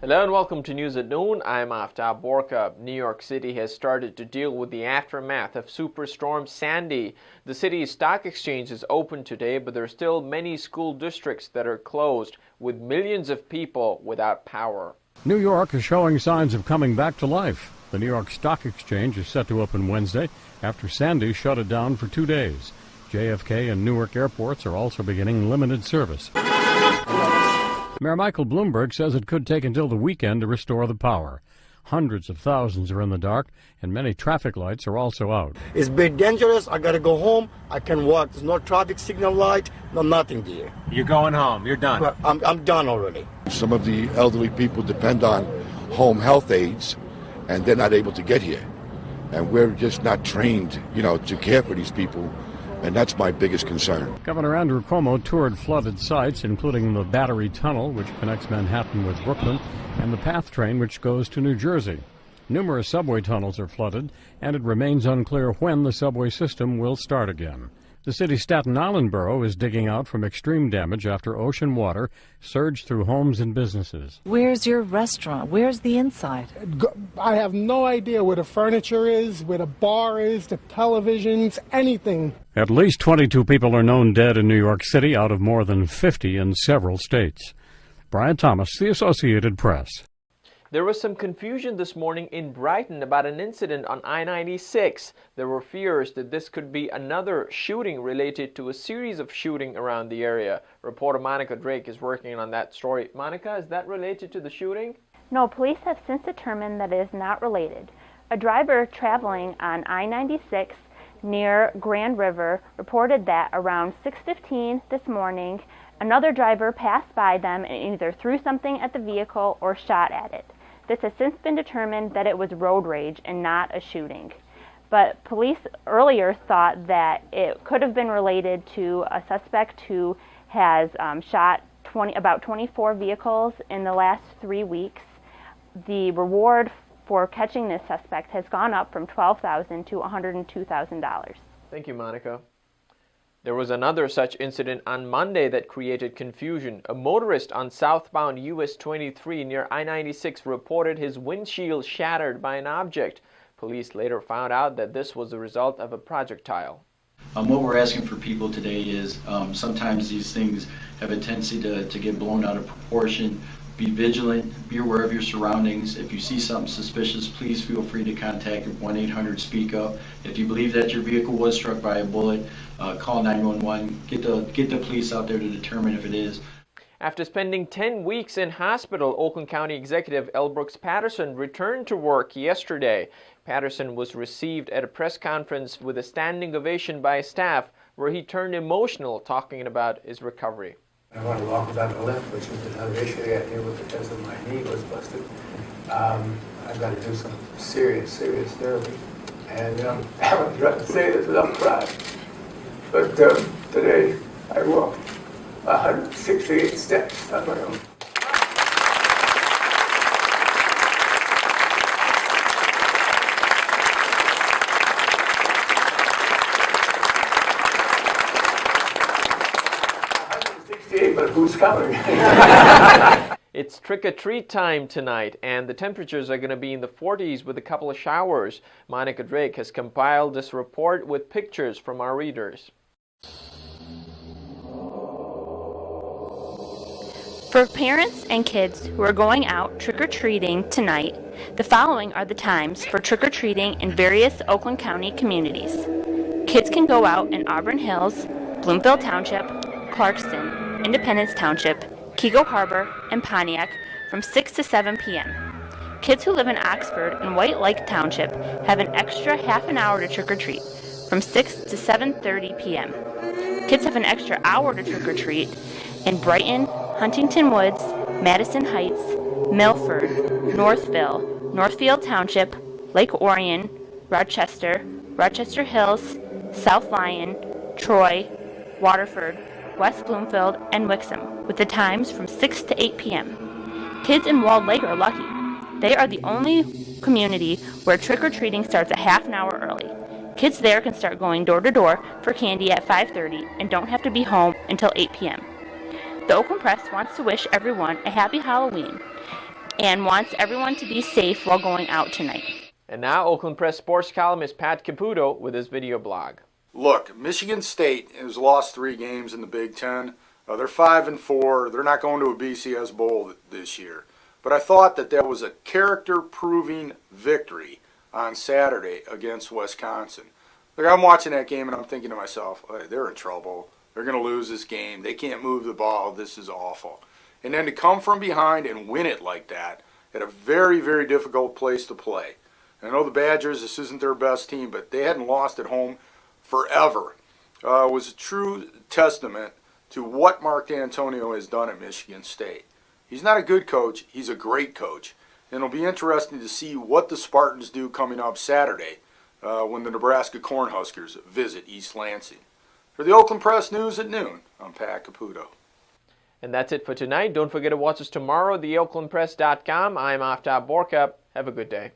Hello and welcome to News at Noon. I'm Aftab Borka. New York City has started to deal with the aftermath of Superstorm Sandy. The city's stock exchange is open today, but there are still many school districts that are closed, with millions of people without power. New York is showing signs of coming back to life. The New York Stock Exchange is set to open Wednesday after Sandy shut it down for 2 days. JFK and Newark airports are also beginning limited service. Mayor Michael Bloomberg says it could take until the weekend to restore the power. Hundreds of thousands are in the dark, and many traffic lights are also out. It's been dangerous. I got to go home. I can walk. There's no traffic signal light, no nothing there. You're going home. You're done. But I'm done already. Some of the elderly people depend on home health aides, and they're not able to get here. And we're just not trained, to care for these people. And that's my biggest concern. Governor Andrew Cuomo toured flooded sites, including the Battery Tunnel, which connects Manhattan with Brooklyn, and the PATH train, which goes to New Jersey. Numerous subway tunnels are flooded, and it remains unclear when the subway system will start again. The city's Staten Island borough is digging out from extreme damage after ocean water surged through homes and businesses. Where's your restaurant? Where's the inside? I have no idea where the furniture is, where the bar is, the televisions, anything. At least 22 people are known dead in New York City out of more than 50 in several states. Brian Thomas, The Associated Press. There was some confusion this morning in Brighton about an incident on I-96. There were fears that this could be another shooting related to a series of shootings around the area. Reporter Monica Drake is working on that story. Monica, is that related to the shooting? No, police have since determined that it is not related. A driver traveling on I-96 near Grand River reported that around 6:15 this morning, another driver passed by them and either threw something at the vehicle or shot at it. This has since been determined that it was road rage and not a shooting. But police earlier thought that it could have been related to a suspect who has shot about 24 vehicles in the last 3 weeks. The reward for catching this suspect has gone up from $12,000 to $102,000. Thank you, Monica. There was another such incident on Monday that created confusion. A motorist on southbound US 23 near I-96 reported his windshield shattered by an object. Police later found out that this was the result of a projectile. What we're asking for people today is sometimes these things have a tendency to get blown out of proportion. Be vigilant, be aware of your surroundings. If you see something suspicious, please feel free to contact 1-800-SPEAK-UP. If you believe that your vehicle was struck by a bullet, call 911. Get the police out there to determine if it is. After spending 10 weeks in hospital, Oakland County Executive L. Brooks Patterson returned to work yesterday. Patterson was received at a press conference with a standing ovation by staff, where he turned emotional talking about his recovery. I want to walk without a limp, which was another issue I got to deal with because of my knee was busted. I've got to do some serious therapy. And I was trying to say this without crying. But today I walked 168 steps on my own. But who's coming? It's trick-or-treat time tonight, and the temperatures are going to be in the 40s with a couple of showers. Monica Drake has compiled this report with pictures from our readers. For parents and kids who are going out trick-or-treating tonight, the following are the times for trick-or-treating in various Oakland County communities. Kids can go out in Auburn Hills, Bloomfield Township, Clarkston, Independence Township, Keego Harbor, and Pontiac from 6 to 7 p.m. Kids who live in Oxford and White Lake Township have an extra half an hour to trick-or-treat from 6 to 7:30 p.m. Kids have an extra hour to trick-or-treat in Brighton, Huntington Woods, Madison Heights, Milford, Northville, Northfield Township, Lake Orion, Rochester, Rochester Hills, South Lyon, Troy, Waterford, West Bloomfield, and Wixom, with the times from 6 to 8 p.m. Kids in Walled Lake are lucky. They are the only community where trick-or-treating starts a half an hour early. Kids there can start going door to door for candy at 5:30 and don't have to be home until 8 p.m. The Oakland Press wants to wish everyone a happy Halloween and wants everyone to be safe while going out tonight. And now Oakland Press sports columnist Pat Caputo with his video blog. Look, Michigan State has lost 3 games in the Big Ten. They're 5-4. They're not going to a BCS Bowl this year. But I thought that was a character-proving victory on Saturday against Wisconsin. Look, I'm watching that game and I'm thinking to myself, hey, they're in trouble. They're going to lose this game. They can't move the ball. This is awful. And then to come from behind and win it like that at a very, very difficult place to play. I know the Badgers, this isn't their best team, but they hadn't lost at home forever. It was a true testament to what Mark D'Antonio has done at Michigan State. He's not a good coach. He's a great coach. And it'll be interesting to see what the Spartans do coming up Saturday when the Nebraska Cornhuskers visit East Lansing. For the Oakland Press News at noon, I'm Pat Caputo. And that's it for tonight. Don't forget to watch us tomorrow at theoaklandpress.com. I'm Aftab Borkup. Have a good day.